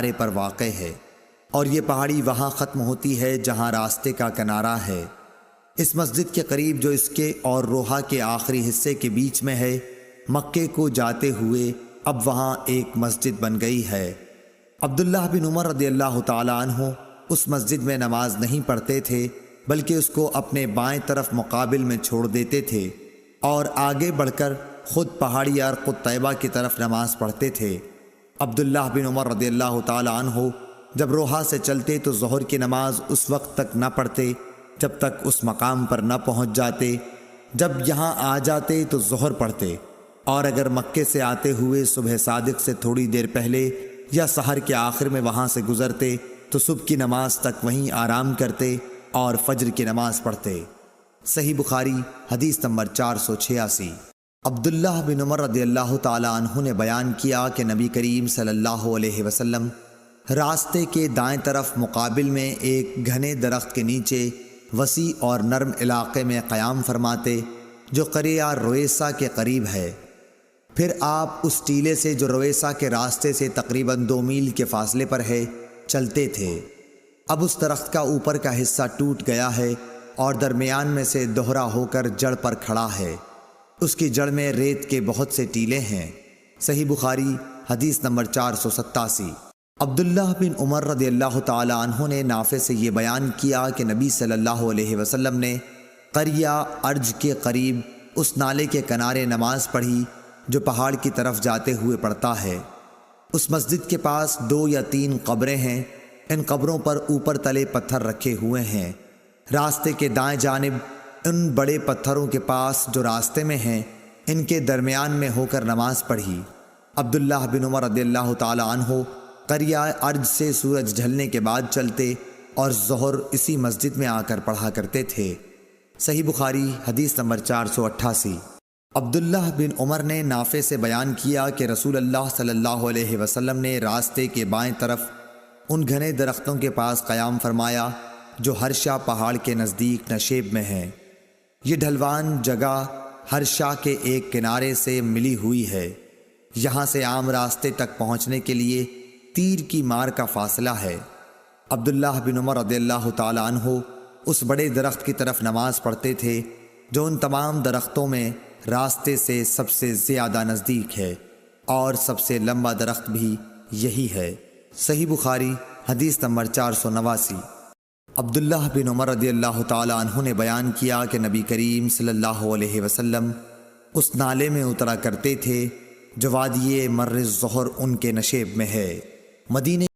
کنارے پر واقع ہے، اور یہ پہاڑی وہاں ختم ہوتی ہے جہاں راستے کا کنارہ ہے۔ اس مسجد کے قریب جو اس کے اور روحا کے آخری حصے کے بیچ میں ہے، مکے کو جاتے ہوئے اب وہاں ایک مسجد بن گئی ہے۔ عبداللہ بن عمر رضی اللہ تعالیٰ عنہ اس مسجد میں نماز نہیں پڑھتے تھے، بلکہ اس کو اپنے بائیں طرف مقابل میں چھوڑ دیتے تھے اور آگے بڑھ کر خود پہاڑی ارقد طیبہ کی طرف نماز پڑھتے تھے۔ عبداللہ بن عمر رضی اللہ تعالیٰ عنہ جب روحا سے چلتے تو ظہر کی نماز اس وقت تک نہ پڑھتے جب تک اس مقام پر نہ پہنچ جاتے۔ جب یہاں آ جاتے تو ظہر پڑھتے، اور اگر مکے سے آتے ہوئے صبح صادق سے تھوڑی دیر پہلے یا سحر کے آخر میں وہاں سے گزرتے تو صبح کی نماز تک وہیں آرام کرتے اور فجر کی نماز پڑھتے۔ صحیح بخاری حدیث نمبر 486۔ عبداللہ بن عمر رضی اللہ تعالیٰ عنہ نے بیان کیا کہ نبی کریم صلی اللہ علیہ وسلم راستے کے دائیں طرف مقابل میں ایک گھنے درخت کے نیچے وسیع اور نرم علاقے میں قیام فرماتے جو قریہ رویسا کے قریب ہے۔ پھر آپ اس ٹیلے سے جو رویسا کے راستے سے تقریباً 2 میل کے فاصلے پر ہے چلتے تھے۔ اب اس درخت کا اوپر کا حصہ ٹوٹ گیا ہے اور درمیان میں سے دوہرا ہو کر جڑ پر کھڑا ہے۔ اس کی جڑ میں ریت کے بہت سے ٹیلے ہیں۔ صحیح بخاری حدیث نمبر 487۔ عبداللہ بن عمر رضی اللہ تعالی عنہ نے نافع سے یہ بیان کیا کہ نبی صلی اللہ علیہ وسلم نے قریہ ارج کے قریب اس نالے کے کنارے نماز پڑھی جو پہاڑ کی طرف جاتے ہوئے پڑتا ہے۔ اس مسجد کے پاس 2 یا 3 قبریں ہیں۔ ان قبروں پر اوپر تلے پتھر رکھے ہوئے ہیں۔ راستے کے دائیں جانب ان بڑے پتھروں کے پاس جو راستے میں ہیں، ان کے درمیان میں ہو کر نماز پڑھی۔ عبداللہ بن عمر رضی اللہ تعالی عنہ قریہ ارج سے سورج ڈھلنے کے بعد چلتے اور ظہر اسی مسجد میں آ کر پڑھا کرتے تھے۔ صحیح بخاری حدیث نمبر 488۔ عبداللہ بن عمر نے نافع سے بیان کیا کہ رسول اللہ صلی اللہ علیہ وسلم نے راستے کے بائیں طرف ان گھنے درختوں کے پاس قیام فرمایا جو ہرشا پہاڑ کے نزدیک نشیب میں ہیں۔ یہ ڈھلوان جگہ ہرشا کے ایک کنارے سے ملی ہوئی ہے۔ یہاں سے عام راستے تک پہنچنے کے لیے تیر کی مار کا فاصلہ ہے۔ عبداللہ بن عمر رضی اللہ تعالی عنہ اس بڑے درخت کی طرف نماز پڑھتے تھے جو ان تمام درختوں میں راستے سے سب سے زیادہ نزدیک ہے، اور سب سے لمبا درخت بھی یہی ہے۔ صحیح بخاری حدیث نمبر 489۔ عبداللہ بن عمر رضی اللہ تعالی عنہ نے بیان کیا کہ نبی کریم صلی اللہ علیہ وسلم اس نالے میں اترا کرتے تھے جو وادی مر الظہر ان کے نشیب میں ہے۔ مدینے